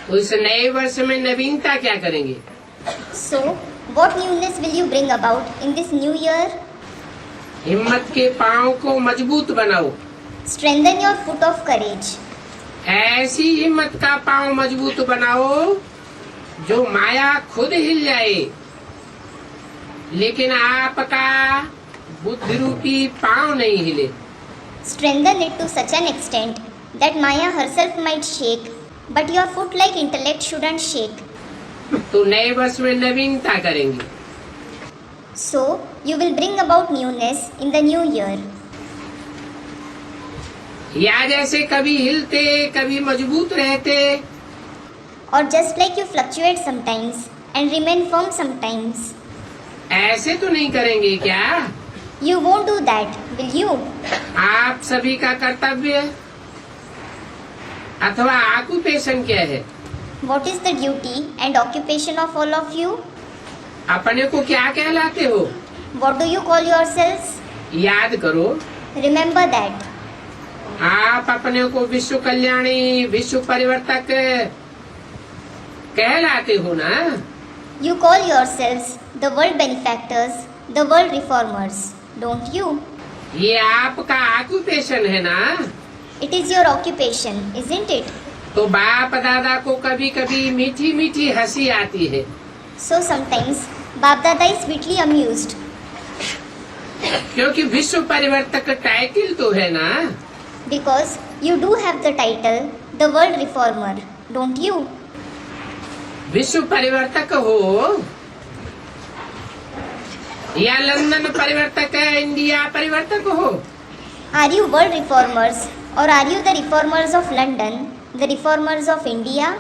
तो इस नए वर्ष में नवीनता क्या करेंगे? So, what newness will you bring about in this new year? हिम्मत के पांव को मजबूत बनाओ। Strengthen your foot of courage. ऐसी हिम्मत का पांव मजबूत बनाओ जो माया खुद हिल जाए, लेकिन आपका बुद्धि रूपी पांव नहीं हिले। Strengthen it to such an extent that Maya herself might shake, but your foot-like intellect shouldn't shake. तो नए वर्ष में नवीनता करेंगे। So, you will bring about newness in the new year. या जैसे कभी हिलते कभी मजबूत रहते, Or just like you fluctuate sometimes and remain firm sometimes. ऐसे तो नहीं करेंगे क्या? You won't do that, will you? आप सभी का कर्तव्य अथवा ऑक्यूपेशन क्या है? What is the duty and occupation of all of you? अपने को क्या कहलाते हो? What do you call yourselves? याद करो, Remember that. आप अपने को विश्व कल्याणी, विश्व परिवर्तक कहलाते हो ना? You call yourselves the world benefactors, the world reformers, don't you? ये आपका ऑक्यूपेशन है ना? It is your occupation, isn't it? तो बाप दादा को कभी कभी मीठी मीठी हंसी आती है, So sometimes Bap Dada is sweetly amused क्योंकि विश्व परिवर्तक टाइटल तो है ना? because you do have the title the world reformer, don't you? विश्व परिवर्तक हो या लंदन परिवर्तक है, इंडिया परिवर्तक हो? Are you world reformers or are you the reformers of London, the reformers of India?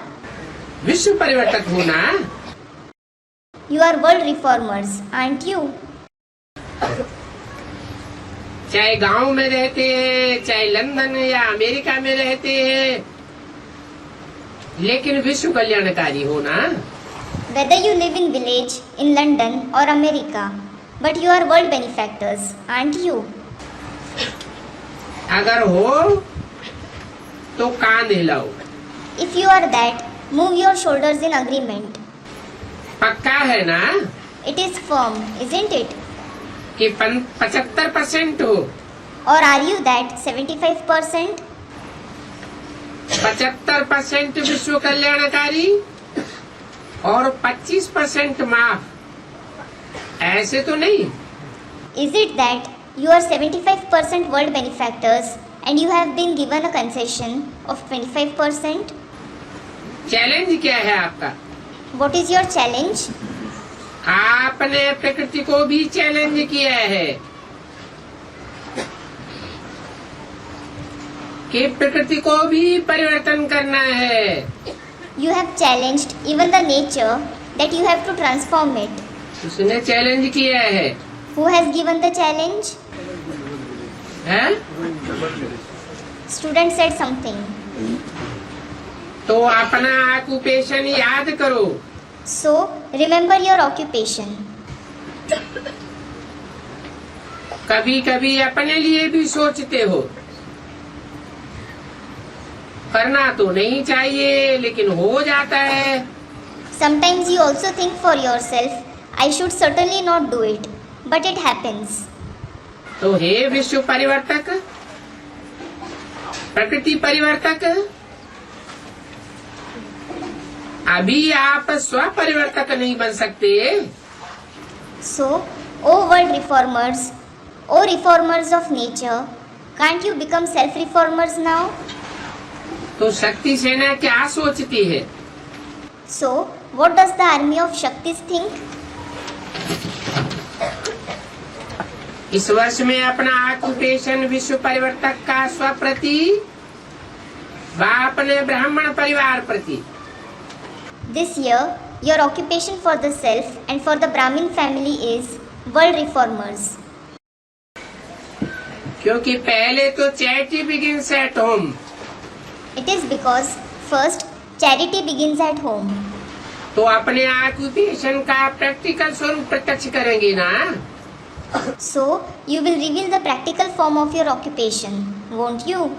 विश्व परिवर्तक हो ना? You are world reformers, aren't you? चाहे गांव में रहते हैं, चाहे लंदन या अमेरिका में रहते हैं, लेकिन विश्व कल्याणकारी हो ना? Whether you live in village, in London or America, but you are world benefactors, aren't you? अगर हो तो कान हिलाओ। If you are that, move your shoulders in agreement. पक्का है ना It is firm, isn't it? कि 75% हो? Or are you that 75%? 75% विश्व कल्याणकारी और 25% माफ, ऐसे तो नहीं? Is it that you are 75% world benefactors and you have been given a concession of 25%? Challenge क्या है आपका? What is your challenge? आपने प्रकृति को भी चैलेंज किया है कि प्रकृति को भी परिवर्तन करना है। You have challenged even the nature that you have to transform it. उसने चैलेंज किया है। Who has given the challenge? हैं? Student said something. तो अपना ऑक्यूपेशन याद करो। So, remember your occupation. कभी कभी अपने लिए भी सोचते हो, करना तो नहीं चाहिए लेकिन हो जाता है। Sometimes you also think for yourself, I should certainly not do it, but it happens. तो हे विश्व परिवर्तक, प्रकृति परिवर्तक, अभी आप स्व परिवर्तक नहीं बन सकते। So, O world reformers, O reformers of nature, can't you become self-reformers now? तो शक्ति सेना क्या सोचती है? So, what does the army of Shaktis think? इस वर्ष में अपना ऑक्यूपेशन विश्व परिवर्तक का स्व प्रति व अपने ब्राह्मण परिवार प्रति। This year, your occupation for the self and for the Brahmin family is world reformers. क्योंकि पहले तो charity begins at home. It is because first charity begins at home. तो अपने ऑक्यूपेशन का प्रैक्टिकल स्वरूप प्रत्यक्ष करेंगे ना? So, you will reveal the practical form of your occupation, won't you?